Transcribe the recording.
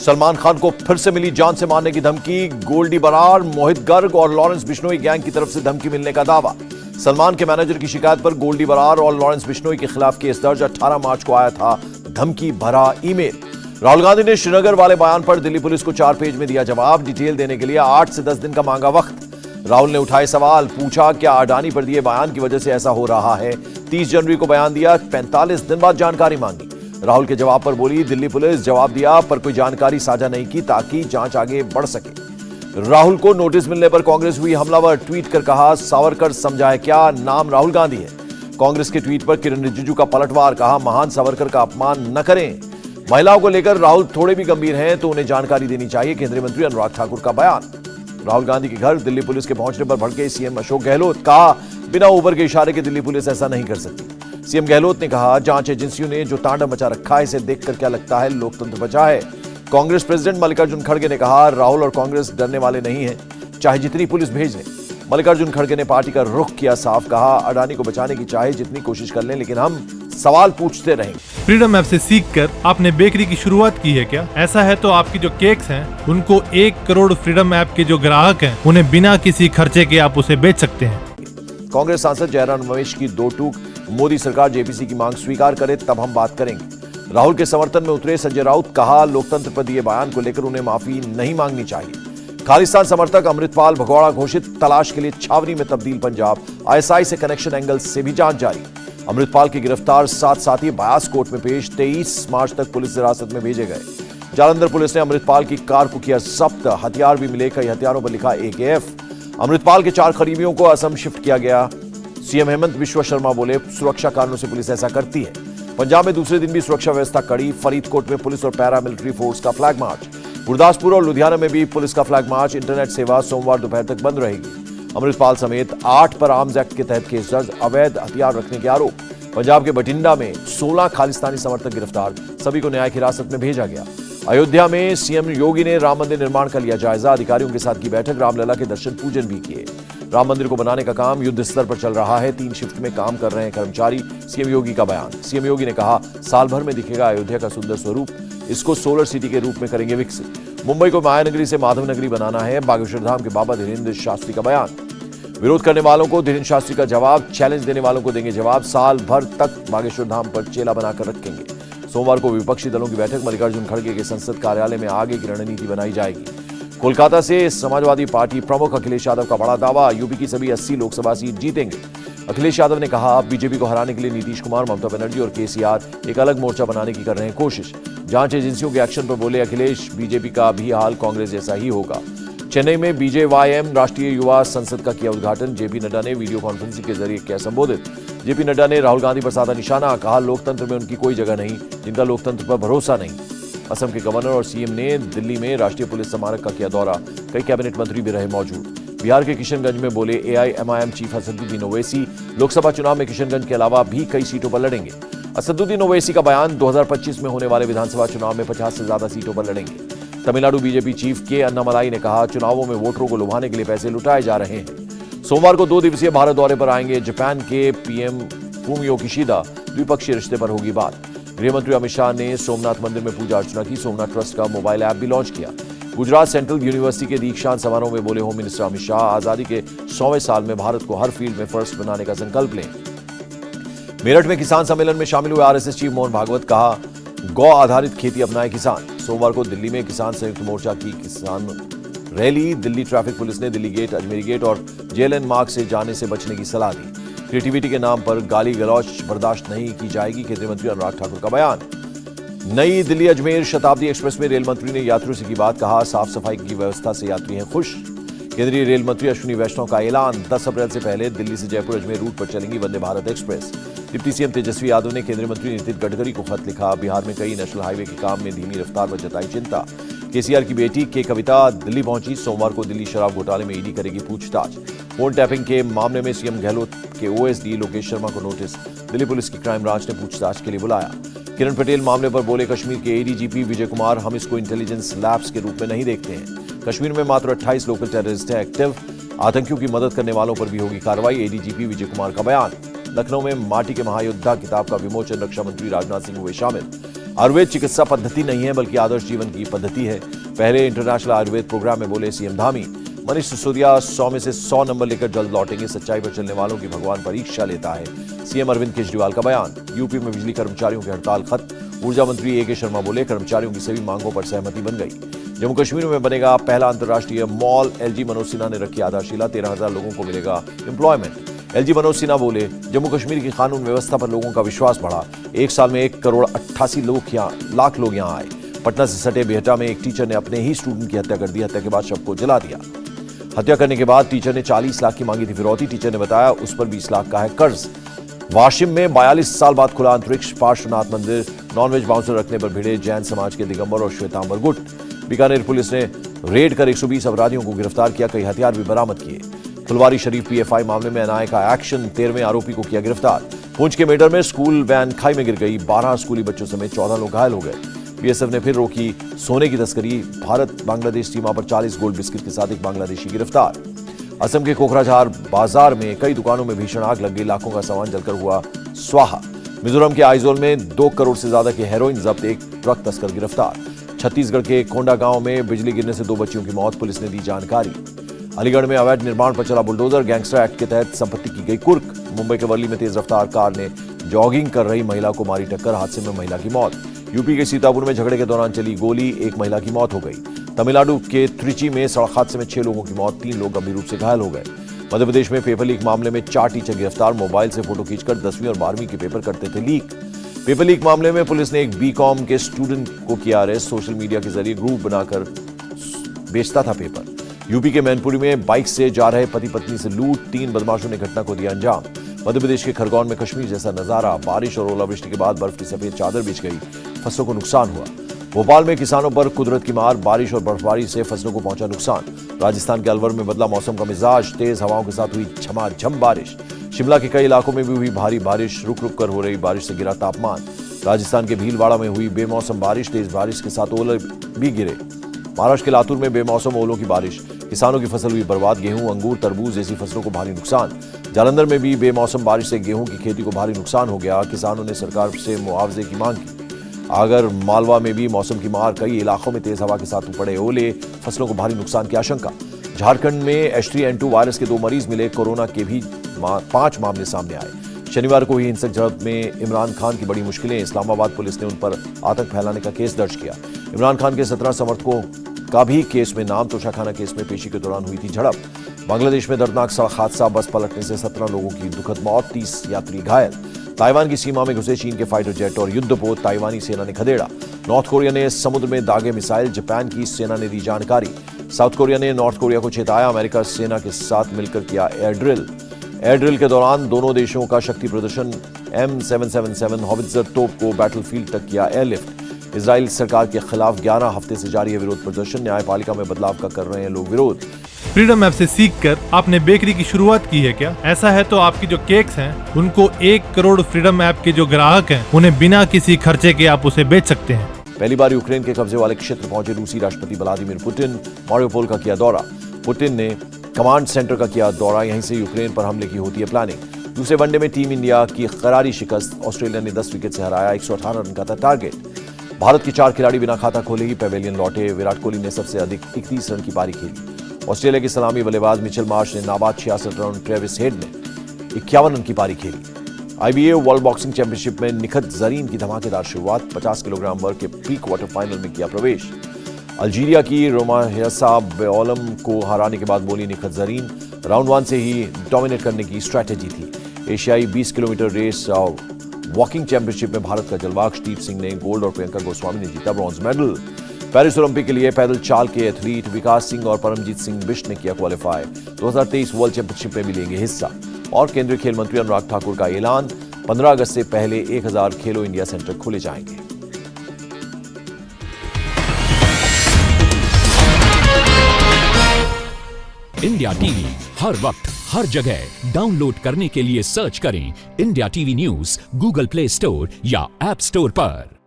सलमान खान को फिर से मिली जान से मारने की धमकी। गोल्डी बरार, मोहित गर्ग और लॉरेंस बिश्नोई गैंग की तरफ से धमकी मिलने का दावा। सलमान के मैनेजर की शिकायत पर गोल्डी बरार और लॉरेंस बिश्नोई के खिलाफ केस दर्ज। 18 मार्च को आया था धमकी भरा ईमेल। राहुल गांधी ने श्रीनगर वाले बयान पर दिल्ली पुलिस को 4 पेज में दिया जवाब। डिटेल देने के लिए 8 से 10 दिन का मांगा वक्त। राहुल ने उठाए सवाल, पूछा क्या अडानी पर दिए बयान की वजह से ऐसा हो रहा है। 30 जनवरी को बयान दिया, 45 दिन बाद जानकारी मांगी। राहुल के जवाब पर बोली दिल्ली पुलिस, जवाब दिया पर कोई जानकारी साझा नहीं की ताकि जांच आगे बढ़ सके। राहुल को नोटिस मिलने पर कांग्रेस हुई हमलावर। ट्वीट कर कहा सावरकर समझाए क्या, नाम राहुल गांधी है। कांग्रेस के ट्वीट पर किरण रिजिजू का पलटवार, कहा महान सावरकर का अपमान न करें। महिलाओं को लेकर राहुल थोड़े भी गंभीर हैं तो उन्हें जानकारी देनी चाहिए। केंद्रीय मंत्री अनुराग ठाकुर का बयान। राहुल गांधी के घर दिल्ली पुलिस के पहुंचने पर भड़के सीएम अशोक गहलोत, कहा बिना ऊपर के इशारे के दिल्ली पुलिस ऐसा नहीं कर सकती। सीएम गहलोत ने कहा जांच एजेंसियों ने जो तांडव मचा रखा है इसे देखकर क्या लगता है लोकतंत्र बचा है। कांग्रेस प्रेसिडेंट मल्लिकार्जुन खड़गे ने कहा राहुल और कांग्रेस डरने वाले नहीं हैं, चाहे जितनी पुलिस भेज लें। मल्लिकार्जुन खड़गे ने पार्टी का रुख किया साफ, कहा अडानी को बचाने की चाहे जितनी कोशिश कर लें लेकिन हम सवाल पूछते रहेंगे। फ्रीडम ऐप से सीखकर आपने बेकरी की शुरुआत की है क्या? ऐसा है तो आपकी जो केक्स हैं उनको 1 करोड़ फ्रीडम ऐप के जो ग्राहक हैं उन्हें बिना किसी खर्चे के आप उसे बेच सकते हैं। कांग्रेस सांसद जयराम रमेश की 2 टूक, मोदी सरकार जेपीसी की मांग स्वीकार करे तब हम बात करेंगे। राहुल के समर्थन में उतरे संजय राउत, कहा लोकतंत्र पर दिए बयान को लेकर उन्हें माफी नहीं मांगनी चाहिए। खालिस्तान समर्थक अमृतपाल भगौड़ा घोषित, तलाश के लिए छावनी में तब्दील पंजाब। आईएसआई से कनेक्शन एंगल से भी जांच जारी। अमृतपाल की गिरफ्तार 7 साथी बयास कोर्ट में पेश। 23 मार्च तक पुलिस हिरासत में भेजे गए। जालंधर पुलिस ने अमृतपाल की कार को किया जब्त। हथियार भी मिले, कई हथियारों पर लिखा AKF। अमृतपाल के 4 करीबियों को असम शिफ्ट किया गया। सीएम हेमंत बिश्वा शर्मा बोले सुरक्षा कारणों से पुलिस ऐसा करती है। पंजाब में दूसरे दिन भी सुरक्षा व्यवस्था कड़ी। फरीदकोट में पुलिस और पैरामिलिट्री फोर्स का फ्लैग मार्च। गुरदासपुर और लुधियाना में भी पुलिस का फ्लैग मार्च। इंटरनेट सेवा सोमवार दोपहर तक बंद रहेगी। अमृतपाल समेत 8 पर आर्म्स एक्ट के तहत केस दर्ज। अवैध हथियार रखने के आरोप। पंजाब के बठिंडा में 16 खालिस्तानी समर्थक गिरफ्तार। सभी को न्यायिक हिरासत में भेजा गया। अयोध्या में सीएम योगी ने राम मंदिर निर्माण का लिया जायजा। अधिकारियों के साथ की बैठक, रामलला के दर्शन पूजन भी किए। राम मंदिर को बनाने का काम युद्ध स्तर पर चल रहा है। 3 शिफ्ट में काम कर रहे हैं कर्मचारी। सीएम योगी का बयान। सीएम योगी ने कहा साल भर में दिखेगा अयोध्या का सुंदर स्वरूप, इसको सोलर सिटी के रूप में करेंगे विकसित। मुंबई को मायानगरी से माधव नगरी बनाना है। बागेश्वर धाम के बाबा धीरेन्द्र शास्त्री का बयान। विरोध करने वालों को धीरेन्द्र शास्त्री का जवाब, चैलेंज देने वालों को देंगे जवाब। साल भर तक बागेश्वर धाम पर चेला बनाकर रखेंगे। सोमवार को विपक्षी दलों की बैठक। मल्लिकार्जुन खड़गे के संसद कार्यालय में आगे की रणनीति बनाई जाएगी। कोलकाता से समाजवादी पार्टी प्रमुख अखिलेश यादव का बड़ा दावा, यूपी की सभी 80 लोकसभा सीट जीतेंगे। अखिलेश यादव ने कहा बीजेपी को हराने के लिए नीतीश कुमार, ममता बनर्जी और केसीआर एक अलग मोर्चा बनाने की कर रहे हैं कोशिश। जांच एजेंसियों के एक्शन पर बोले अखिलेश, बीजेपी का भी हाल कांग्रेस जैसा ही होगा। चेन्नई में BJYM राष्ट्रीय युवा संसद का किया उद्घाटन। जेपी नड्डा ने वीडियो कॉन्फ्रेंसिंग के जरिए किया संबोधित। जेपी नड्डा ने राहुल गांधी पर साधा निशाना, कहा लोकतंत्र में उनकी कोई जगह नहीं जिनका लोकतंत्र पर भरोसा नहीं। असम के गवर्नर और सीएम ने दिल्ली में राष्ट्रीय पुलिस स्मारक का किया दौरा। कई कैबिनेट मंत्री भी रहे मौजूद। बिहार के किशनगंज में बोले AIMIM चीफ असदुद्दीन ओवैसी, लोकसभा चुनाव में किशनगंज के अलावा भी कई सीटों पर लड़ेंगे। असदुद्दीन ओवैसी का बयान, 2025 में होने वाले विधानसभा चुनाव में 50 से ज्यादा सीटों पर लड़ेंगे। तमिलनाडु बीजेपी चीफ के अन्नामलाई ने कहा चुनावों में वोटरों को लुभाने के लिए पैसे लुटाए जा रहे हैं। सोमवार को 2 दिवसीय भारत दौरे पर आएंगे जापान के पीएम फूमियो किशिदा। द्विपक्षीय रिश्ते पर होगी बात। गृहमंत्री अमित शाह ने सोमनाथ मंदिर में पूजा अर्चना की। सोमनाथ ट्रस्ट का मोबाइल ऐप भी लॉन्च किया। गुजरात सेंट्रल यूनिवर्सिटी के दीक्षांत समारोह में बोले होम मिनिस्टर अमित शाह, आजादी के 100वें साल में भारत को हर फील्ड में फर्स्ट बनाने का संकल्प लें। मेरठ में किसान सम्मेलन में शामिल हुए RSS चीफ मोहन भागवत, कहा गौ आधारित खेती अपनाए किसान। सोमवार को दिल्ली में किसान संयुक्त मोर्चा की किसान रैली। दिल्ली ट्रैफिक पुलिस ने दिल्ली गेट, अजमेरी गेट और JLN मार्ग से जाने से बचने की सलाह दी। क्रिएटिविटी के नाम पर गाली गलौच बर्दाश्त नहीं की जाएगी। केंद्रीय मंत्री अनुराग ठाकुर का बयान। नई दिल्ली अजमेर शताब्दी एक्सप्रेस में रेल मंत्री ने यात्रियों से की बात, कहा साफ सफाई की व्यवस्था से यात्री हैं खुश। केंद्रीय रेल मंत्री अश्विनी वैष्णव का ऐलान, 10 अप्रैल से पहले दिल्ली से जयपुर अजमेर रूट पर चलेंगी Vande Bharat express. Deputy CM Tejashwi Yadav ने केंद्रीय मंत्री नितिन गडकरी को खत लिखा। बिहार में कई नेशनल हाईवे के काम में धीमी रफ्तार पर जताई चिंता। केसीआर की बेटी के कविता दिल्ली पहुंची। सोमवार को दिल्ली शराब घोटाले में ईडी करेगी पूछताछ। फोन टैपिंग के मामले में सीएम गहलोत के OSD लोकेश शर्मा को नोटिस। दिल्ली पुलिस की क्राइम ब्रांच ने पूछताछ के लिए बुलाया। किरण पटेल मामले पर बोले कश्मीर के ADGP विजय कुमार, हम इसको इंटेलिजेंस लैब्स के रूप में नहीं देखते हैं। कश्मीर में मात्र 28 लोकल टेररिस्ट हैं एक्टिव। आतंकियों की मदद करने वालों पर भी होगी कार्रवाई। ADGP विजय कुमार का बयान। लखनऊ में माटी के महायोद्धा किताब का विमोचन। रक्षा मंत्री राजनाथ सिंह हुए शामिल। आयुर्वेद चिकित्सा पद्धति नहीं है बल्कि आदर्श जीवन की पद्धति है। पहले इंटरनेशनल आयुर्वेद प्रोग्राम में बोले सीएम धामी। मनीष सिसोदिया 100 में से 100 नंबर लेकर जल्द लौटेंगे। सच्चाई पर चलने वालों की भगवान परीक्षा लेता है, सीएम अरविंद केजरीवाल का बयान। यूपी में बिजली कर्मचारियों की हड़ताल खत्म। ऊर्जा मंत्री ए के शर्मा बोले कर्मचारियों की सभी मांगों पर सहमति बन गई। जम्मू कश्मीर में बनेगा पहला अंतर्राष्ट्रीय मॉल। एलजी मनोज सिन्हा ने रखी आधारशिला। 13,000 लोगों को मिलेगा एम्प्लॉयमेंट। एलजी मनोज सिन्हा बोले जम्मू कश्मीर की कानून व्यवस्था पर लोगों का विश्वास बढ़ा। एक साल में 1,88,00,000 लाख लोग यहाँ आए। पटना से सटे बेहटा में एक टीचर ने अपने ही स्टूडेंट की हत्या कर दी। हत्या के बाद शव को जला दिया। हत्या करने के बाद टीचर ने 40 लाख की मांगी थी फिरौती। टीचर ने बताया उस पर 20 लाख का है कर्ज। वाशिम में 42 साल बाद खुला अंतरिक्ष पार्श्वनाथ मंदिर। नॉनवेज बाउंसर रखने पर भिड़े जैन समाज के दिगंबर और श्वेतांबर गुट। बीकानेर पुलिस ने रेड कर 120 अपराधियों को गिरफ्तार किया। कई हथियार भी बरामद किए। फुलवारी शरीफ पीएफआई मामले में एनआईए का एक्शन। 13वें आरोपी को किया गिरफ्तार। पुंछ के मेडर में स्कूल वैन खाई में गिर गई। 12 स्कूली बच्चों समेत 14 लोग घायल हो गए। बीएसएफ ने फिर रोकी सोने की तस्करी। भारत बांग्लादेश सीमा पर 40 गोल्ड बिस्किट के साथ एक बांग्लादेशी गिरफ्तार। असम के कोकराझार बाजार में कई दुकानों में भीषण आग लग गई। लाखों का सामान जलकर हुआ स्वाहा। मिजोरम के आइजोल में 2 करोड़ से ज्यादा की हेरोइन जब्त। एक ट्रक तस्कर गिरफ्तार। छत्तीसगढ़ के कोंडा गांव में बिजली गिरने से 2 बच्चियों की मौत। पुलिस ने दी जानकारी। अलीगढ़ में अवैध निर्माण पर चला बुलडोजर। गैंगस्टर एक्ट के तहत संपत्ति की गई कुर्क। मुंबई के वर्ली में तेज रफ्तार कार ने जॉगिंग कर रही महिला को मारी टक्कर। हादसे में महिला की मौत। यूपी के सीतापुर में झगड़े के दौरान चली गोली। एक महिला की मौत हो गई। तमिलनाडु के त्रिची में सड़क हादसे में 6 लोगों की मौत। 3 लोग गंभीर रूप से घायल हो गए। मध्य प्रदेश में पेपर लीक मामले में 4 टीचर गिरफ्तार। मोबाइल से फोटो खींचकर 10वीं और 12वीं के पेपर करते थे लीक। पेपर लीक मामले में पुलिस ने एक बीकॉम के स्टूडेंट को किया अरेस्ट। सोशल मीडिया के जरिए ग्रुप बनाकर बेचता था पेपर। यूपी के मैनपुरी में बाइक से जा रहे पति पत्नी से लूट। 3 बदमाशों ने घटना को दिया अंजाम। मध्य प्रदेश के खरगोन में कश्मीर जैसा नजारा। बारिश और ओलावृष्टि के बाद बर्फ की सफेद चादर बिछ गई। फसलों को नुकसान हुआ। भोपाल में किसानों पर कुदरत की मार। बारिश और बर्फबारी से फसलों को पहुंचा नुकसान। राजस्थान के अलवर में बदला मौसम का मिजाज। तेज हवाओं के साथ हुई झमाझम बारिश। शिमला के कई इलाकों में भी हुई भारी बारिश। रुक रुक कर हो रही बारिश से गिरा तापमान। राजस्थान के भीलवाड़ा में हुई बेमौसम बारिश। तेज बारिश के साथ ओले भी गिरे। महाराष्ट्र के लातूर में बेमौसम ओलों की बारिश। किसानों की फसल हुई बर्बाद। गेहूं, अंगूर, तरबूज जैसी फसलों को भारी नुकसान। जालंधर में भी बेमौसम बारिश से गेहूं की खेती को भारी नुकसान हो गया। किसानों ने सरकार से मुआवजे की मांग की। आगर मालवा में भी मौसम की मार। कई इलाकों में तेज हवा के साथ पड़े ओले। फसलों को भारी नुकसान की आशंका। झारखंड में H3N2 वायरस के 2 मरीज मिले। कोरोना के भी 5 मामले सामने आए। शनिवार को हुई हिंसक झड़प में इमरान खान की बड़ी मुश्किलें। इस्लामाबाद पुलिस ने उन पर आतंक फैलाने का केस दर्ज किया। इमरान खान के 17 समर्थकों का भी केस में नाम। तोशाखाना केस में पेशी के दौरान हुई थी झड़प। बांग्लादेश में दर्दनाक सड़क हादसा। बस पलटने से 17 लोगों की दुखद मौत। 30 यात्री घायल। ताइवान की सीमा में घुसे चीन के फाइटर जेट और युद्धपोत। ताइवानी सेना ने खदेड़ा। नॉर्थ कोरिया ने समुद्र में दागे मिसाइल। जापान की सेना ने दी जानकारी। साउथ कोरिया ने नॉर्थ कोरिया को चेताया। अमेरिका सेना के साथ मिलकर किया एयर ड्रिल। एयर ड्रिल के दौरान दोनों देशों का शक्ति प्रदर्शन। M777 हॉवित्जर तोप को बैटलफील्ड तक किया एयरलिफ्ट। इजराइल सरकार के खिलाफ 11 हफ्ते से जारी है विरोध प्रदर्शन। न्यायपालिका में बदलाव का कर रहे हैं लोग विरोध। फ्रीडम ऐप से सीखकर आपने बेकरी की शुरुआत की है क्या? ऐसा है तो आपकी जो केक्स हैं उनको 1 करोड़ फ्रीडम ऐप के जो ग्राहक हैं उन्हें बिना किसी खर्चे के आप उसे बेच सकते हैं। पहली बार यूक्रेन के कब्जे वाले क्षेत्र पहुंचे रूसी राष्ट्रपति व्लादिमीर पुतिन। मारियोपोल का किया दौरा। पुतिन ने कमांड सेंटर का किया दौरा। यहीं से यूक्रेन पर हमले की होती है प्लानिंग। दूसरे वनडे में टीम इंडिया की करारी शिकस्त। ऑस्ट्रेलिया ने 10 विकेट से हराया। 118 रन का था टारगेट। भारत के 4 खिलाड़ी बिना खाता खोले ही पेवेलियन लौटे। विराट कोहली ने सबसे अधिक 31 रन की पारी खेली। ऑस्ट्रेलिया के सलामी बल्लेबाज मिचेल मार्श ने नाबाद 66 रन। ट्रेविस हेड ने 51 रन की पारी खेली। IBA वर्ल्ड बॉक्सिंग चैंपियनशिप में निखत जरीन की धमाकेदार शुरुआत। 50 किलोग्राम वर्ग के प्री क्वार्टर फाइनल में किया प्रवेश। अल्जीरिया की रोमाहेसा बेओलम को हराने के बाद बोली निखत जरीन राउंड 1 से ही डोमिनेट करने की स्ट्रैटेजी थी। एशियाई 20 किलोमीटर रेस और वॉकिंग चैंपियनशिप में भारत का जलवा अर्शदीप सिंह ने गोल्ड और प्रियंका गोस्वामी ने जीता ब्रॉन्ज मेडल। पेरिस ओलंपिक के लिए पैदल चाल के एथलीट विकास सिंह और परमजीत सिंह बिष्ट ने किया क्वालिफाई। 2023 वर्ल्ड चैंपियनशिप में भी लेंगे हिस्सा। और केंद्रीय खेल मंत्री अनुराग ठाकुर का ऐलान 15 अगस्त से पहले 1000 खेलो इंडिया सेंटर खोले जाएंगे। इंडिया टीवी हर वक्त हर जगह डाउनलोड करने के लिए सर्च करें India TV news Google play store या ऐप स्टोर पर।